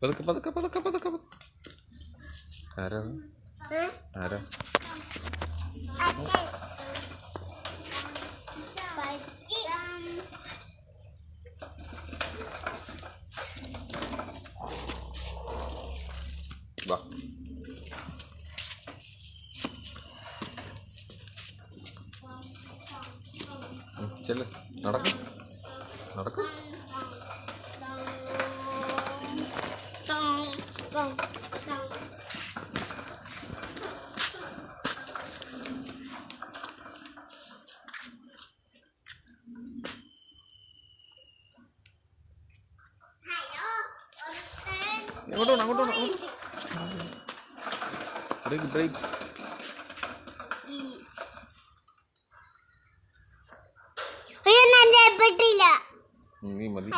പതുക്കെ പതുക്കെ പതുക്കെ പതുക്കെ. ആരാ ആരാ? വാ. ചെല്ല്, നടക്ക് നടക്ക്. അങ്ങോട്ട് പോണം, അങ്ങോട്ട് പോണം. Break break. നീ മതി.